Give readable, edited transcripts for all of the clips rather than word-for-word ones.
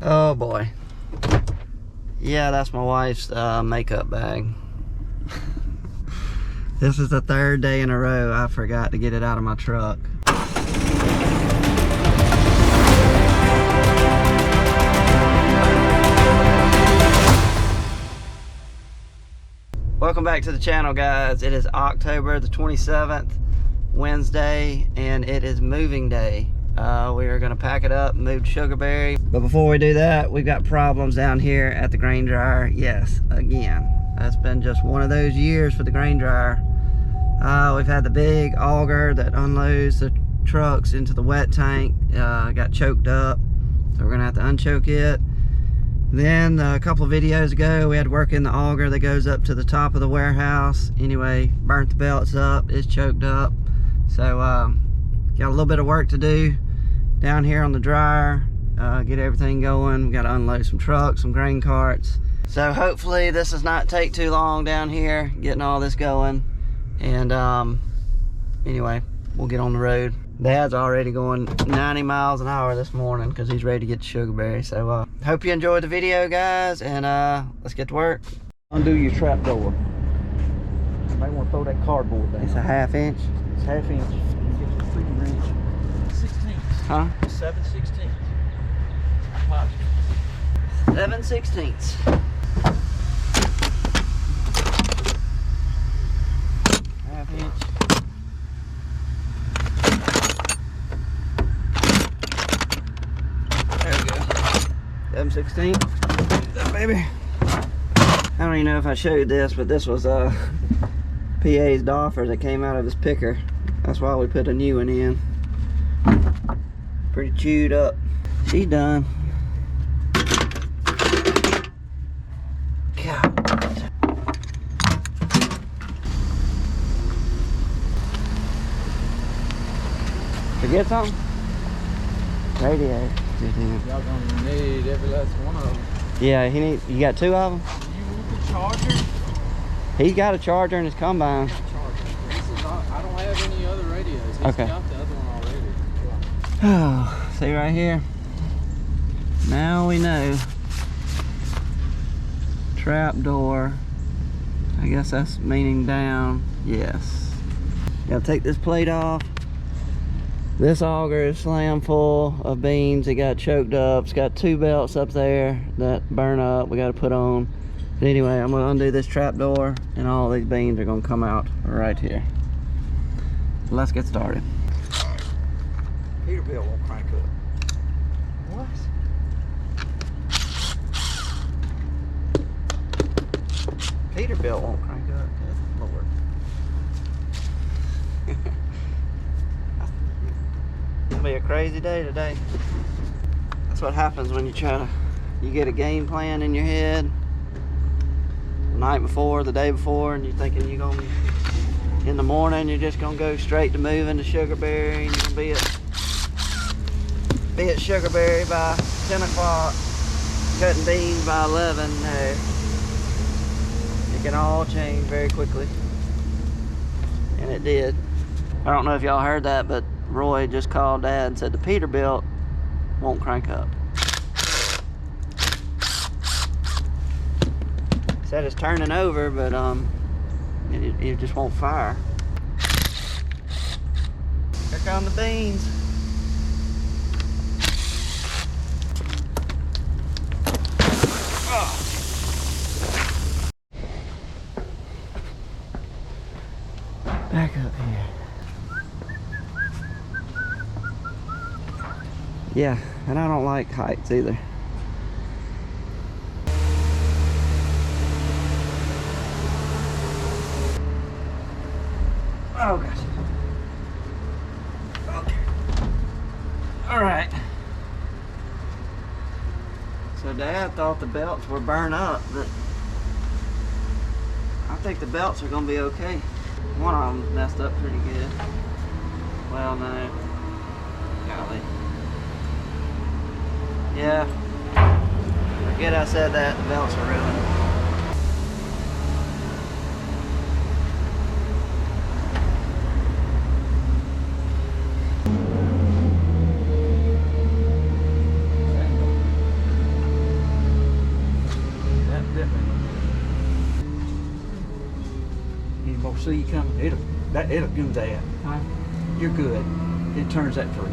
Oh boy. Yeah, that's my wife's makeup bag. This is the third day in a row I forgot to get it out of my truck. Welcome back to the channel, guys. It is October the 27th, Wednesday, and it is moving day. We are going to pack it up and move to Sugarberry. But before we do that, we've got problems down here at the grain dryer. Yes, again. That's been just one of those years for the grain dryer. We've had the big auger that unloads the trucks into the wet tank. Got choked up, so we're going to have to unchoke it. Then a couple of videos ago, we had to work in the auger that goes up to the top of the warehouse. Anyway, burnt the belts up, it's choked up. So got a little bit of work to do down here on the dryer, get everything going. We got to unload some trucks, some grain carts. So hopefully this does not take too long down here getting all this going. And anyway, we'll get on the road. Dad's already going 90 miles an hour this morning because he's ready to get to Sugarberry. So hope you enjoyed the video, guys, and let's get to work. Undo your trap door. You might want to throw that cardboard down. It's a 1/2 inch. It's 1/2 inch. You get your freaking wrench. 16. Huh? 7/16. 7/16. Half inch. There we go. 7/16. That baby. I don't even know if I showed this, but this was PA's doffer that came out of his picker. That's why we put a new one in. Pretty chewed up. She's done. God. Forget something? Radio. Y'all gonna need every last one of them. Yeah, you got 2 of them? You want the charger? He's got a charger in his combine. I don't have any other radios. He's Okay. got the other one already. Oh, see right here? Now we know. Trap door. I guess that's meaning down. Yes. Gotta take this plate off. This auger is slam full of beans. It got choked up. It's got 2 belts up there that burn up. We gotta put on. But anyway, I'm gonna undo this trap door and all these beans are gonna come out right here. So let's get started. Peterbilt won't crank up. What? Peterbilt won't crank up. Good Lord. It's gonna be a crazy day today. That's what happens when you get a game plan in your head the night before, the day before, and you're thinking you're gonna, in the morning, you're just gonna go straight to moving to Sugarberry, and you're gonna be at Sugarberry by 10 o'clock, cutting beans by 11. No. It can all change very quickly. And it did. I don't know if y'all heard that, but Roy just called Dad and said the Peterbilt won't crank up. He said it's turning over, but it just won't fire. Here come the beans. Back up here. Yeah, and I don't like heights either. Oh gosh. Okay. All right. So Dad thought the belts were burned up, but I think the belts are gonna be okay. One of them messed up pretty good. Well, no. Golly. Yeah. Forget I said that. The belts are ruined. see you coming. It'll do that. Huh? You're good. It turns at 3.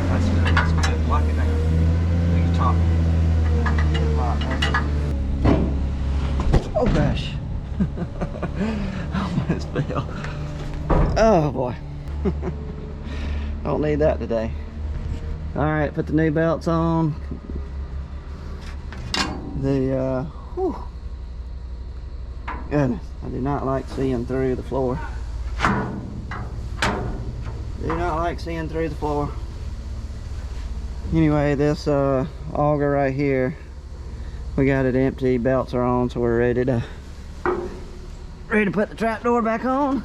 That's good. Lock it down. Do your top. Oh gosh. I almost fell. Oh boy. Don't need that today. All right, put the new belts on. Whew. Goodness, I do not like seeing through the floor. Do not like seeing through the floor. Anyway, this auger right here, we got it empty, belts are on, so we're ready to put the trap door back on.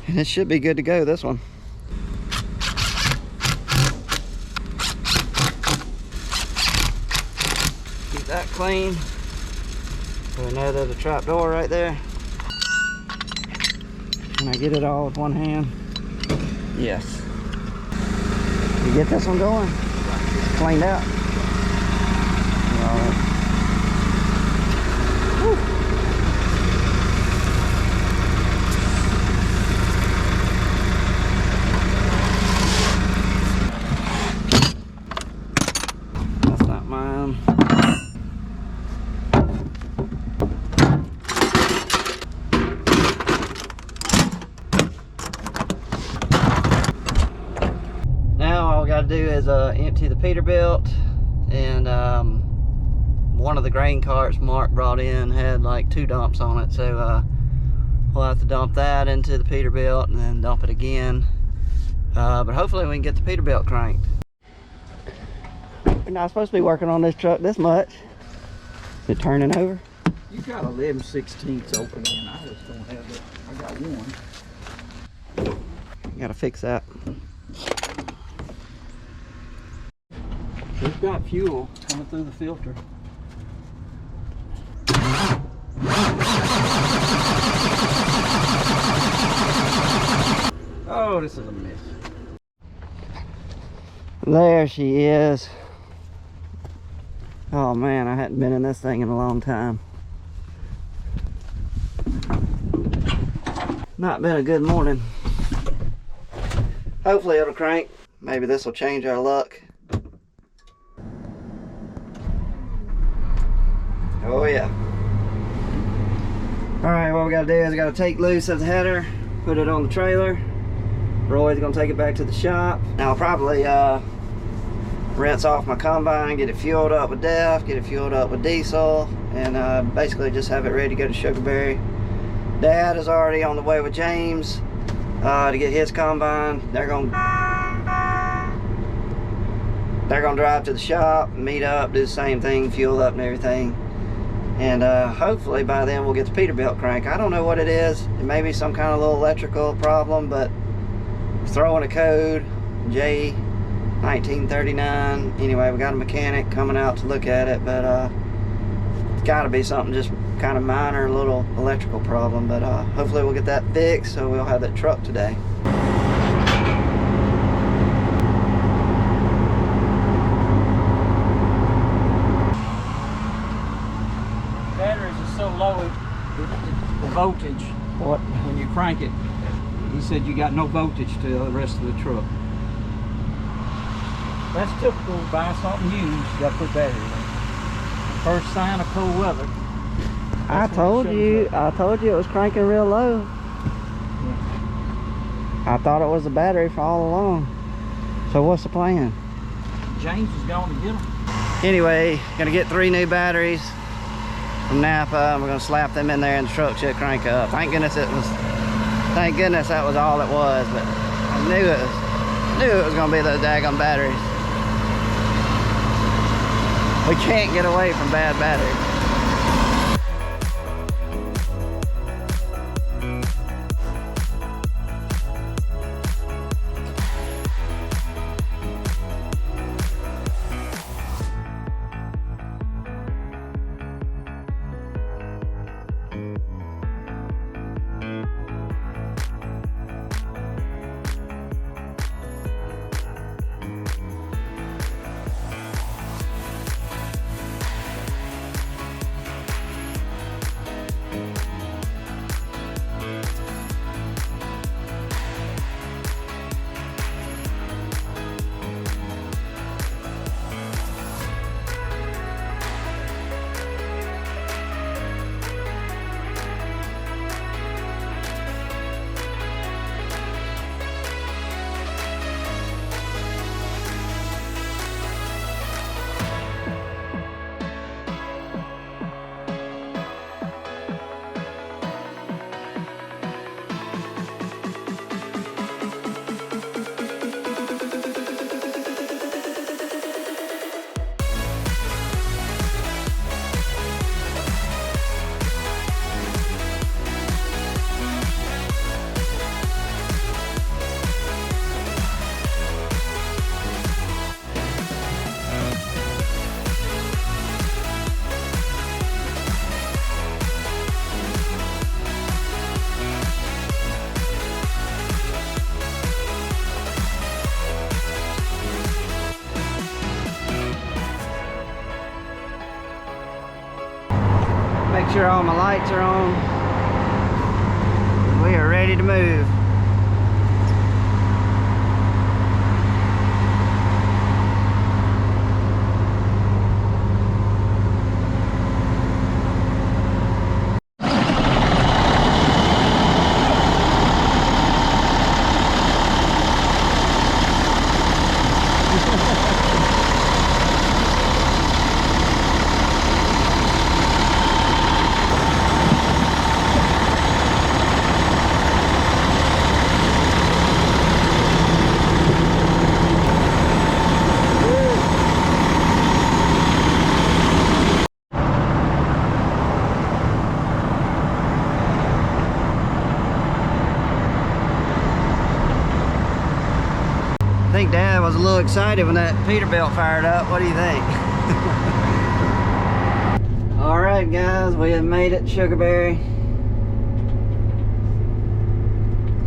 And it should be good to go, this one. Keep that clean. So we know there's a trap door right there. Can I get it all with one hand? Yes. You get this one going? It's cleaned out. Whew. That's not mine. Now all we got to do is empty the Peterbilt, and one of the grain carts Mark brought in had like 2 dumps on it, so we'll have to dump that into the Peterbilt and then dump it again, but hopefully we can get the Peterbilt cranked. We're not supposed to be working on this truck this much. Is it turning over? You got 11/16 open and I just don't have it. I got one. Gotta fix that. We've got fuel coming through the filter. Oh, this is a mess. There she is. Oh man, I hadn't been in this thing in a long time. Not been a good morning. Hopefully it'll crank. Maybe this will change our luck. Oh yeah. Alright, what we gotta do is we gotta take loose of the header, put it on the trailer. Roy's gonna take it back to the shop. Now I'll probably rinse off my combine, get it fueled up with DEF, get it fueled up with diesel, and basically just have it ready to go to Sugarberry. Dad is already on the way with James to get his combine. They're gonna drive to the shop, meet up, do the same thing, fuel up and everything. And hopefully by then we'll get the Peterbilt crank. I don't know what it is. It may be some kind of little electrical problem, but throwing a code, J1939. Anyway, we got a mechanic coming out to look at it, but it's got to be something just kind of minor, little electrical problem. But hopefully we'll get that fixed, so we'll have that truck today. So low, the voltage, What? when you crank it, he said you got no voltage to the rest of the truck. That's typical. Buy something used, you got to put battery in. First sign of cold weather. I told you it was cranking real low. Yeah. I thought it was the battery for all along. So what's the plan? James is going to get them. Anyway, gonna get 3 new batteries from Napa, and we're gonna slap them in there and the truck should crank up. Thank goodness that was all it was, but I knew it was gonna be those daggone batteries. We can't get away from bad batteries. sure all my lights are on. We are ready to move. I think Dad was a little excited when that Peterbilt fired up. What do you think? All right, guys, we have made it to Sugarberry.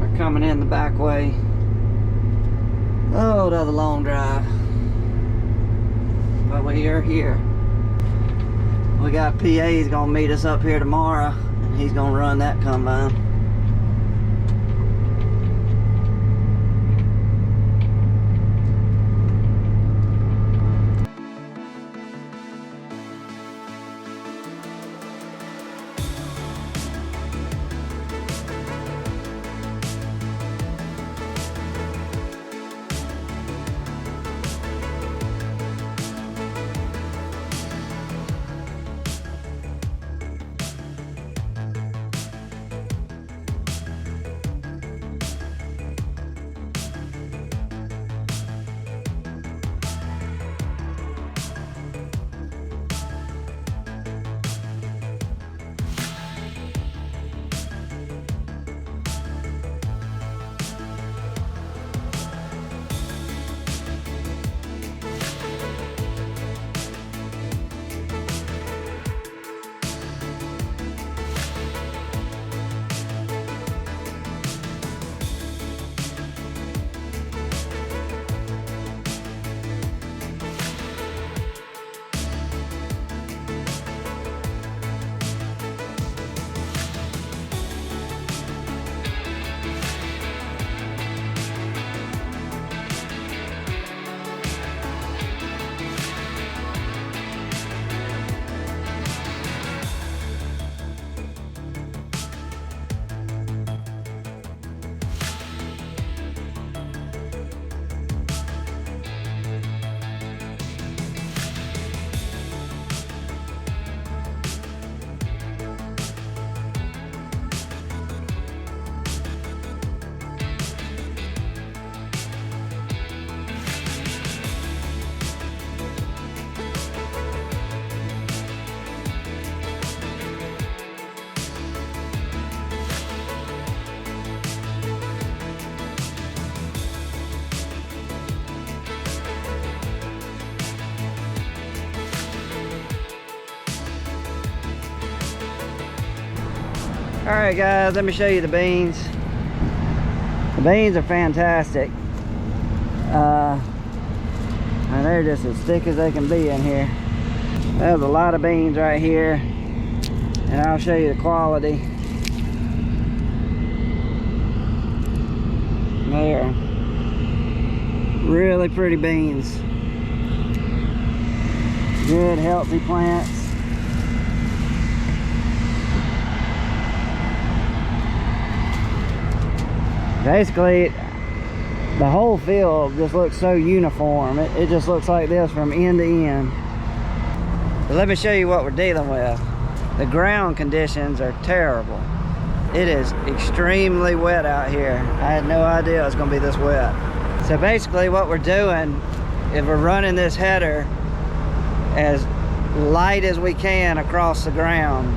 We're coming in the back way. Oh, another long drive. But we are here. We got PA's gonna meet us up here tomorrow, and he's gonna run that combine. All right, guys, let me show you the beans. The beans are fantastic. And they're just as thick as they can be in here. There's a lot of beans right here, and I'll show you the quality. They are really pretty beans. Good, healthy plants. Basically, the whole field just looks so uniform. It just looks like this from end to end. But let me show you what we're dealing with. The ground conditions are terrible. It is extremely wet out here. I had no idea it was going to be this wet. So basically what we're doing is we're running this header as light as we can across the ground.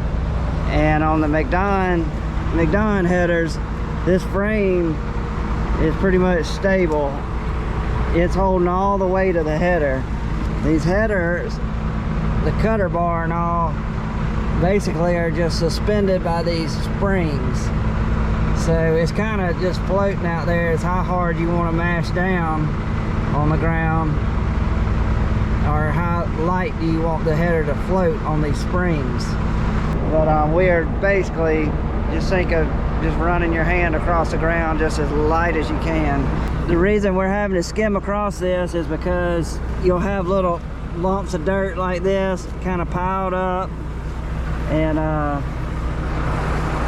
And on the McDon headers, this frame is pretty much stable. It's holding all the weight of the header. These headers, the cutter bar and all, basically are just suspended by these springs. So it's kind of just floating out there. It's how hard you want to mash down on the ground, or how light do you want the header to float on these springs. But we are basically, just think of just running your hand across the ground just as light as you can. The reason we're having to skim across this is because you'll have little lumps of dirt like this kind of piled up, and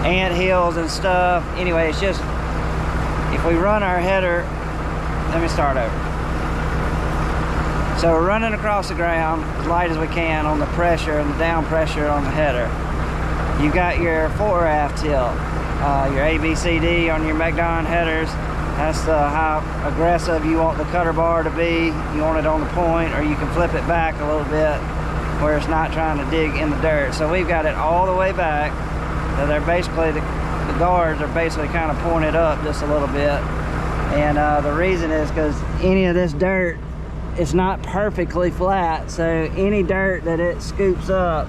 ant hills and stuff. Anyway, it's just, if we run our header, let me start over. So we're running across the ground as light as we can on the pressure and the down pressure on the header. You got your fore-aft tilt, your ABCD on your McDon headers. That's how aggressive you want the cutter bar to be. You want it on the point, or you can flip it back a little bit where it's not trying to dig in the dirt. So we've got it all the way back. So they're basically, the guards are basically kind of pointed up just a little bit. And the reason is because any of this dirt, it's not perfectly flat. So any dirt that it scoops up,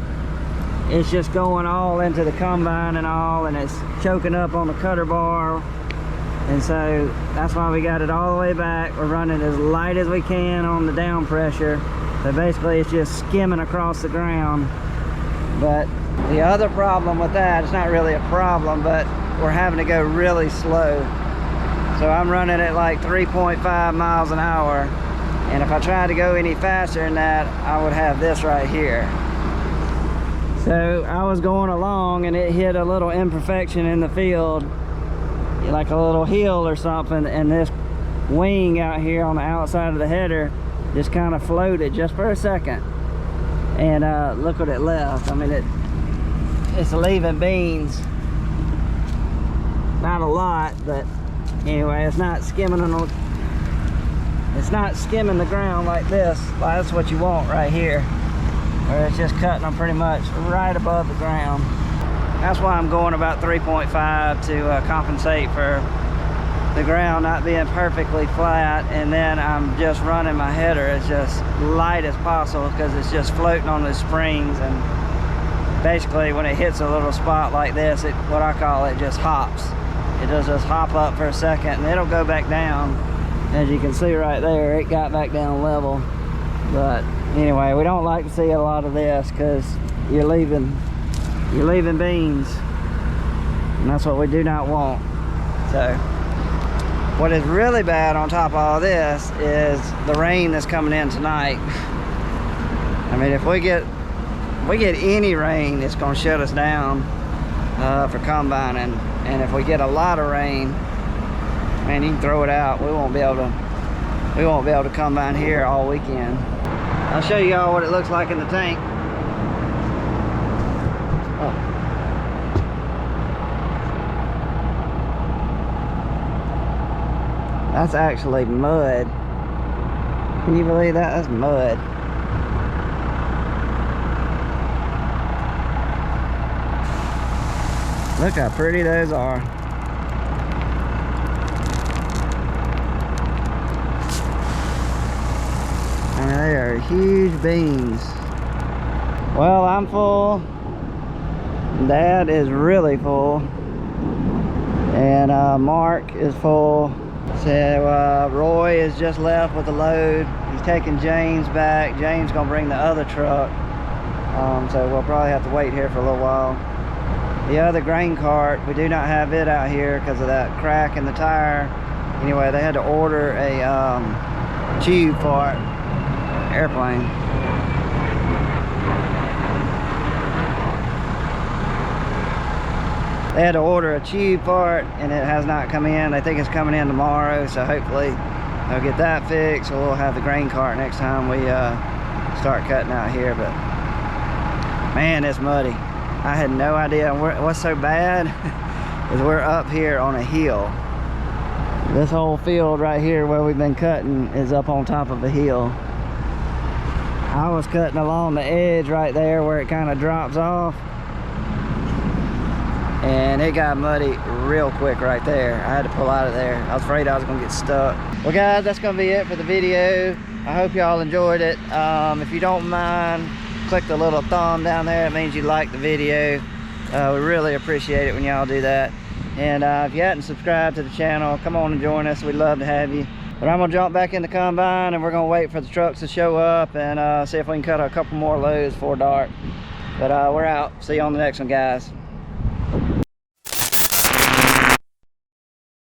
it's just going all into the combine and all, and it's choking up on the cutter bar. And so that's why we got it all the way back. We're running as light as we can on the down pressure. So basically it's just skimming across the ground. But the other problem with that, it's not really a problem, but we're having to go really slow. So I'm running at like 3.5 miles an hour. And if I tried to go any faster than that, I would have this right here. So I was going along and it hit a little imperfection in the field, like a little hill or something, and this wing out here on the outside of the header just kind of floated just for a second, and look what it left. I mean, it's leaving beans, not a lot, but anyway, it's not skimming on, it's not skimming the ground like this. That's what you want right here, where it's just cutting them pretty much right above the ground. That's why I'm going about 3.5 to compensate for the ground not being perfectly flat, and then I'm just running my header as just light as possible because it's just floating on the springs. And basically when it hits a little spot like this, it, what I call it, just hops. It does just hop up for a second and it'll go back down. As you can see right there, it got back down level. But anyway, we don't like to see a lot of this because you're leaving beans, and that's what we do not want. So what is really bad on top of all this is the rain that's coming in tonight. I mean, if we get any rain, it's going to shut us down for combining. And if we get a lot of rain, man, you can throw it out. We won't be able to combine here all weekend. I'll show you all what it looks like in the tank. That's actually mud. Can you believe that? That's mud. Look how pretty those are. I mean, they are huge beans. Well, I'm full. Dad is really full. And Mark is full. So Roy is just left with the load. He's taking James back. James gonna bring the other truck. So we'll probably have to wait here for a little while. The other grain cart, we do not have it out here because of that crack in the tire. Anyway, they had to order a tube for it. Airplane. They had to order a tube part and it has not come in. They think it's coming in tomorrow, so hopefully they'll get that fixed. We'll have the grain cart next time we start cutting out here. But man, it's muddy. I had no idea. What's so bad is we're up here on a hill. This whole field right here where we've been cutting is up on top of a hill. I was cutting along the edge right there where it kind of drops off, and it got muddy real quick right there. I had to pull out of there. I was afraid I was gonna get stuck. Well guys, that's gonna be it for the video. I hope y'all enjoyed it. If you don't mind, click the little thumb down there. It means you like the video. We really appreciate it when y'all do that. And if you hadn't subscribed to the channel, come on and join us. We'd love to have you. But I'm gonna jump back in the combine and we're gonna wait for the trucks to show up and see if we can cut a couple more loads before dark. But we're out. See you on the next one, guys.